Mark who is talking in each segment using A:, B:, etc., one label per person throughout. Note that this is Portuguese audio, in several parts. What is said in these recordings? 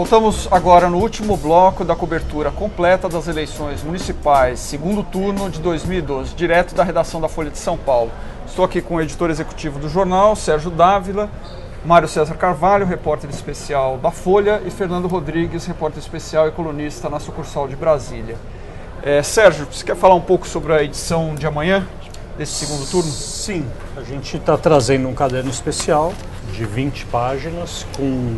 A: voltamos agora no último bloco da cobertura completa das eleições municipais, segundo turno de 2012, direto da redação da Folha de São Paulo. Estou aqui com o editor executivo do jornal, Sérgio Dávila, Mário César Carvalho, repórter especial da Folha, e Fernando Rodrigues, repórter especial e colunista na sucursal de Brasília. Sérgio, você quer falar um pouco sobre a edição de amanhã, desse segundo turno?
B: Sim, a gente está trazendo um caderno especial de 20 páginas, com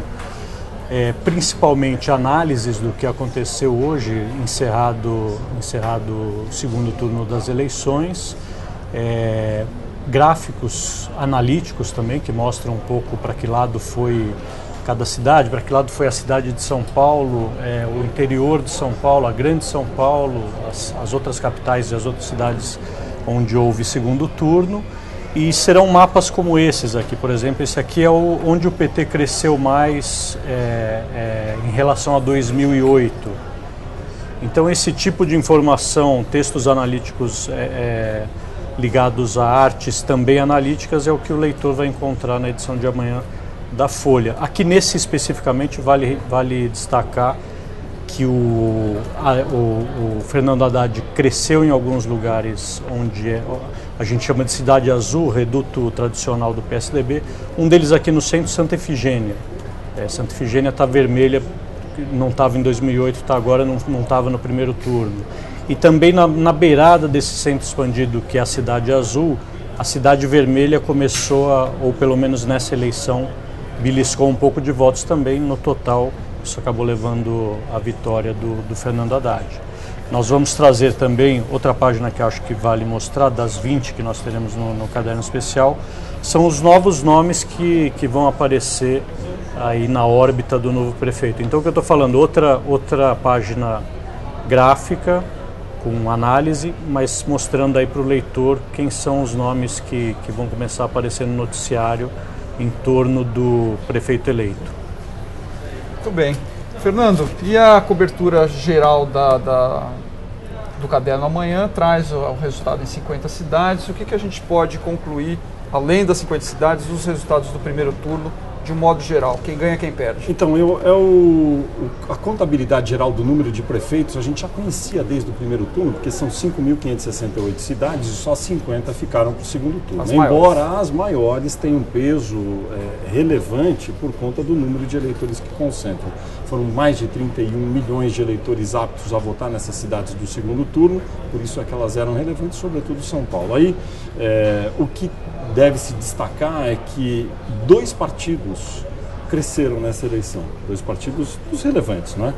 B: principalmente análises do que aconteceu hoje, encerrado o segundo turno das eleições, gráficos analíticos também, que mostram um pouco para que lado foi cada cidade, para que lado foi a cidade de São Paulo, o interior de São Paulo, a grande São Paulo, as outras capitais e as outras cidades onde houve segundo turno. E serão mapas como esses aqui, por exemplo, esse aqui é onde o PT cresceu mais em relação a 2008. Então esse tipo de informação, textos analíticos ligados a artes também analíticas, é o que o leitor vai encontrar na edição de amanhã da Folha. Aqui nesse especificamente vale destacar que o Fernando Haddad cresceu em alguns lugares onde a gente chama de Cidade Azul, reduto tradicional do PSDB. Um deles aqui no centro, Santa Efigênia. Santa Efigênia está vermelha, não estava em 2008, está agora, não estava no primeiro turno. E também na beirada desse centro expandido, que é a Cidade Azul, a Cidade Vermelha começou ou pelo menos nessa eleição, beliscou um pouco de votos também. No total, isso acabou levando a vitória do Fernando Haddad. Nós vamos trazer também outra página que acho que vale mostrar, das 20 que nós teremos no caderno especial, são os novos nomes que vão aparecer aí na órbita do novo prefeito. Então o que eu estou falando, outra página gráfica com análise, mas mostrando aí para o leitor quem são os nomes que vão começar a aparecer no noticiário em torno do prefeito eleito.
A: Muito bem. Fernando, e a cobertura geral do caderno amanhã traz o resultado em 50 cidades. O que a gente pode concluir, além das 50 cidades, dos resultados do primeiro turno, de um modo geral? Quem ganha, quem perde?
C: Então, a contabilidade geral do número de prefeitos a gente já conhecia desde o primeiro turno, porque são 5.568 cidades e só 50 ficaram para o segundo turno. Embora as maiores tenham um peso relevante por conta do número de eleitores que concentram. Foram mais de 31 milhões de eleitores aptos a votar nessas cidades do segundo turno, por isso é que elas eram relevantes, sobretudo São Paulo. Aí, o que deve se destacar é que 2 partidos cresceram nessa eleição, 2 partidos dos relevantes, não é?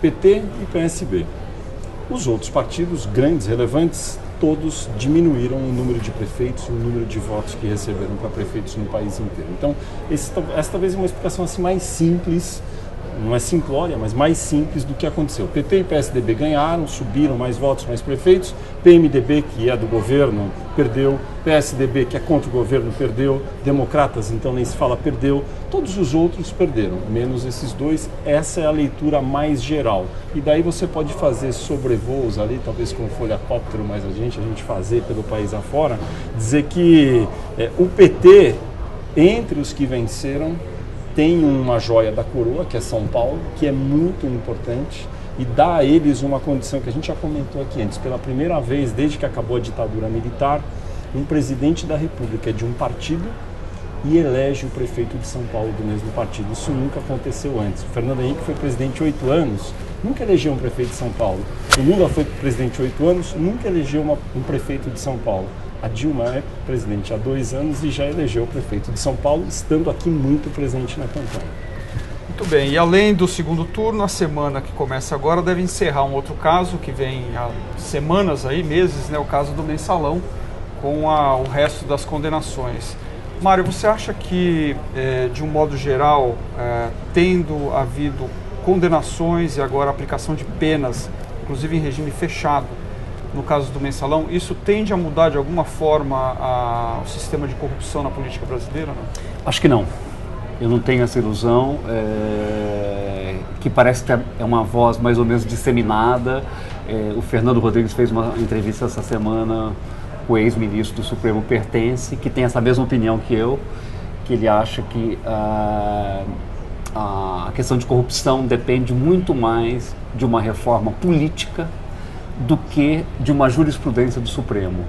C: PT e PSB. Os outros partidos grandes, relevantes, todos diminuíram o número de prefeitos e o número de votos que receberam para prefeitos no país inteiro. Então, essa talvez é uma explicação assim mais simples, não é simplória, mas mais simples do que aconteceu. PT e PSDB ganharam, subiram mais votos, mais prefeitos. PMDB, que é do governo, perdeu. PSDB, que é contra o governo, perdeu. Democratas, então nem se fala, perdeu. Todos os outros perderam, menos esses 2. Essa é a leitura mais geral. E daí você pode fazer sobrevoos ali, talvez com folhacóptero, mas a gente fazer pelo país afora, dizer que o PT, entre os que venceram, tem uma joia da coroa, que é São Paulo, que é muito importante e dá a eles uma condição que a gente já comentou aqui antes. Pela primeira vez, desde que acabou a ditadura militar, um presidente da República é de um partido e elege o prefeito de São Paulo do mesmo partido. Isso nunca aconteceu antes. O Fernando Henrique foi presidente 8 anos, nunca elegeu um prefeito de São Paulo. O Lula foi presidente 8 anos, nunca elegeu um prefeito de São Paulo. A Dilma é presidente há 2 anos e já elegeu o prefeito de São Paulo, estando aqui muito presente na campanha.
A: Muito bem, e além do segundo turno, a semana que começa agora deve encerrar um outro caso que vem há semanas, aí, meses, né, o caso do Mensalão, com o resto das condenações. Mário, você acha que, de um modo geral, tendo havido condenações e agora aplicação de penas, inclusive em regime fechado, no caso do Mensalão, isso tende a mudar de alguma forma o sistema de corrupção na política brasileira? Não?
D: Acho que não. Eu não tenho essa ilusão, que parece que é uma voz mais ou menos disseminada. O Fernando Rodrigues fez uma entrevista essa semana com o ex-ministro do Supremo Pertence, que tem essa mesma opinião que eu, que ele acha que a questão de corrupção depende muito mais de uma reforma política do que de uma jurisprudência do Supremo.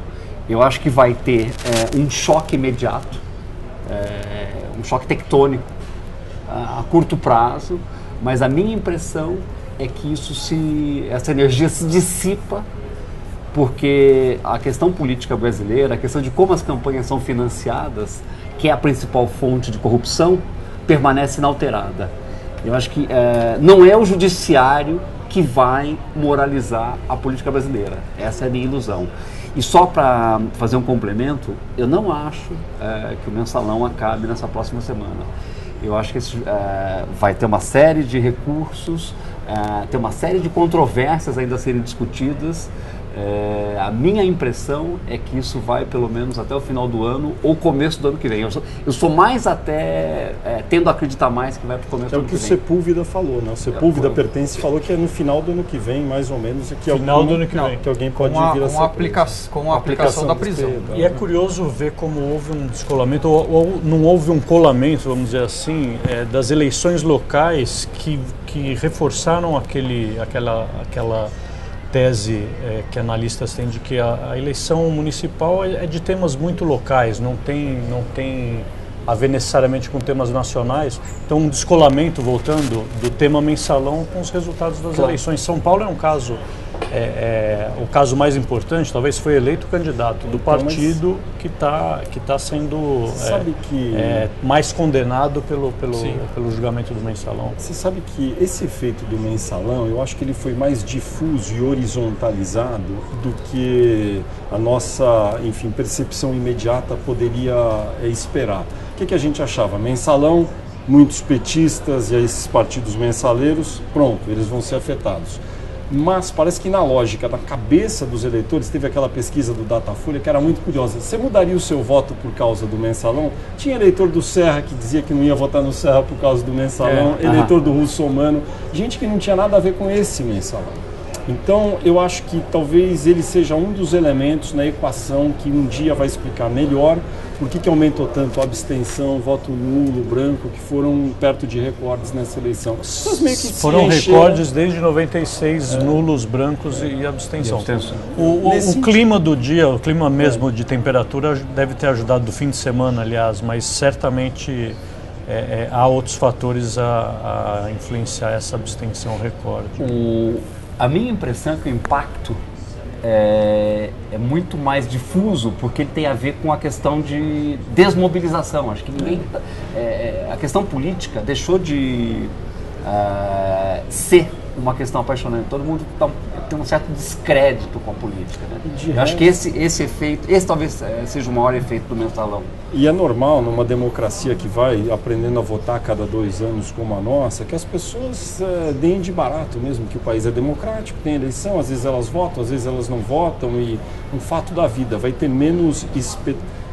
D: Eu acho que vai ter um choque imediato, um choque tectônico a curto prazo, mas a minha impressão é que essa energia se dissipa, porque a questão política brasileira, a questão de como as campanhas são financiadas, que é a principal fonte de corrupção, permanece inalterada. Eu acho que não é o judiciário que vai moralizar a política brasileira. Essa é a minha ilusão. E só para fazer um complemento, eu não acho que o mensalão acabe nessa próxima semana. Eu acho que vai ter uma série de recursos, ter uma série de controvérsias ainda a serem discutidas. A minha impressão é que isso vai pelo menos até o final do ano ou começo do ano que vem. Eu sou mais até tendo a acreditar mais que vai para o começo do ano que vem.
C: É o que o Sepúlveda falou, né? O Sepúlveda Pertence falou que é no final do ano que vem, mais ou menos, que
B: final do ano que vem,
C: que alguém pode vir a ser
A: com a aplicação da prisão.
B: E é curioso ver como houve um descolamento, ou não houve um colamento, vamos dizer assim, das eleições locais que reforçaram aquela tese que analistas têm de que a eleição municipal é de temas muito locais, não tem a ver necessariamente com temas nacionais. Então, um descolamento, voltando, do tema mensalão com os resultados das eleições. São Paulo é um caso, o caso mais importante, talvez foi eleito o candidato do partido que está sendo mais condenado pelo julgamento do mensalão.
C: Você sabe que esse efeito do mensalão, eu acho que ele foi mais difuso e horizontalizado do que a nossa, enfim, percepção imediata poderia esperar. O que a gente achava? Mensalão, muitos petistas e esses partidos mensaleiros, pronto, eles vão ser afetados. Mas parece que na lógica da cabeça dos eleitores, teve aquela pesquisa do Datafolha que era muito curiosa. Você mudaria o seu voto por causa do mensalão? Tinha eleitor do Serra que dizia que não ia votar no Serra por causa do mensalão, eleitor do Russomano, gente que não tinha nada a ver com esse mensalão. Então, eu acho que talvez ele seja um dos elementos na equação que um dia vai explicar melhor por que aumentou tanto a abstenção, voto nulo, branco, que foram perto de recordes nessa eleição.
B: Foram recordes desde 96, nulos, brancos e abstenção. O clima do dia, o clima mesmo de temperatura deve ter ajudado do fim de semana, aliás, mas certamente há outros fatores a influenciar essa abstenção recorde.
D: A minha impressão é que o impacto é muito mais difuso, porque ele tem a ver com a questão de desmobilização. Acho que a questão política deixou de ser uma questão apaixonante. Todo mundo tem um certo descrédito com a política, né? Eu acho que esse efeito, esse talvez seja o maior efeito do mensalão.
C: E é normal, numa democracia que vai aprendendo a votar a cada 2 anos como a nossa, que as pessoas deem de barato mesmo, que o país é democrático, tem eleição, às vezes elas votam, às vezes elas não votam, e um fato da vida, vai ter menos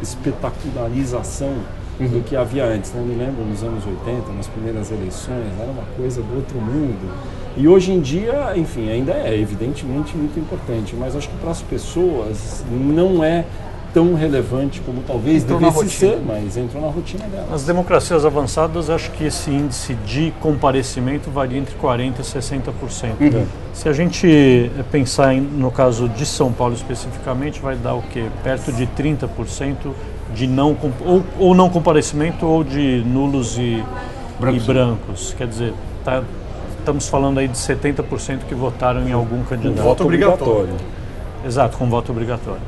C: espetacularização do que havia antes, né? Eu me lembro nos anos 80, nas primeiras eleições, era uma coisa do outro mundo. E hoje em dia, enfim, ainda é evidentemente muito importante, mas acho que para as pessoas não é tão relevante como talvez devesse ser, mas entrou na rotina delas.
B: Nas democracias avançadas, acho que esse índice de comparecimento varia entre 40% e 60%. Se a gente pensar no caso de São Paulo especificamente, vai dar o quê? Perto de 30% de ou não comparecimento ou de nulos e brancos. Quer dizer, estamos falando aí de 70% que votaram em algum candidato.
C: Voto obrigatório.
B: Exato, com voto obrigatório.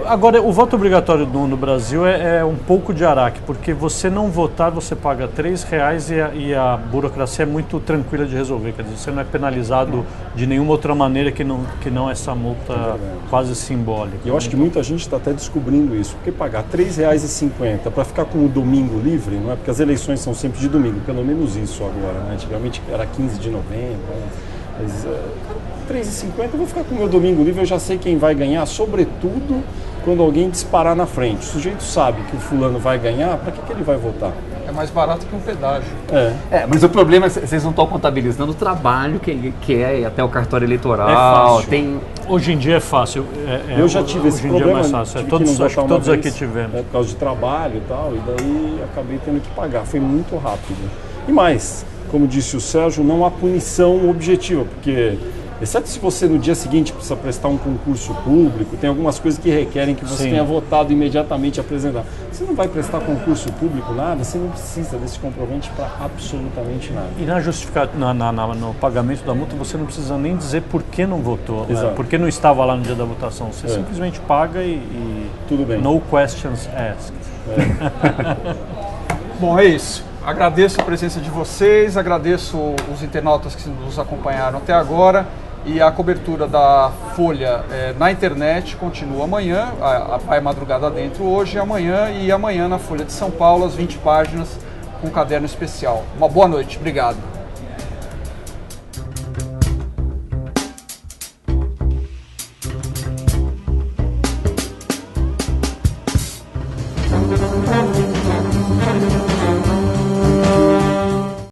B: Agora, o voto obrigatório no Brasil é um pouco de araque, porque você não votar, você paga R$3 e a burocracia é muito tranquila de resolver. Quer dizer, você não é penalizado de nenhuma outra maneira que não essa multa quase simbólica.
C: E eu acho que muita gente está até descobrindo isso, porque pagar R$3,50 para ficar com o domingo livre, não é? Porque as eleições são sempre de domingo, pelo menos isso agora, né? Antigamente era 15 de novembro, mas R$3,50 eu vou ficar com o meu domingo livre, eu já sei quem vai ganhar, sobretudo quando alguém disparar na frente. O sujeito sabe que o fulano vai ganhar, para que ele vai votar?
A: É mais barato que um pedágio.
D: Mas o problema é que vocês não estão contabilizando o trabalho que é até o cartório eleitoral.
C: É fácil.
B: Hoje em dia é fácil.
C: Eu já tive esse problema.
B: Hoje em dia é mais fácil. Todos aqui tivemos.
C: Por causa de trabalho e tal, e daí acabei tendo que pagar. Foi muito rápido. E mais, como disse o Sérgio, não há punição objetiva, porque, exceto se você no dia seguinte precisa prestar um concurso público, tem algumas coisas que requerem que você tenha votado imediatamente e apresentar. Você não vai prestar concurso público, nada, você não precisa desse comprovante para absolutamente nada.
B: E no pagamento da multa você não precisa nem dizer por que não votou, por que não estava lá no dia da votação. Você simplesmente paga e
C: tudo bem.
B: No questions asked.
A: Bom, é isso. Agradeço a presença de vocês, agradeço os internautas que nos acompanharam até agora. E a cobertura da Folha na internet continua amanhã, vai madrugada dentro hoje e amanhã na Folha de São Paulo, às 20 páginas, com um caderno especial. Uma boa noite, obrigado.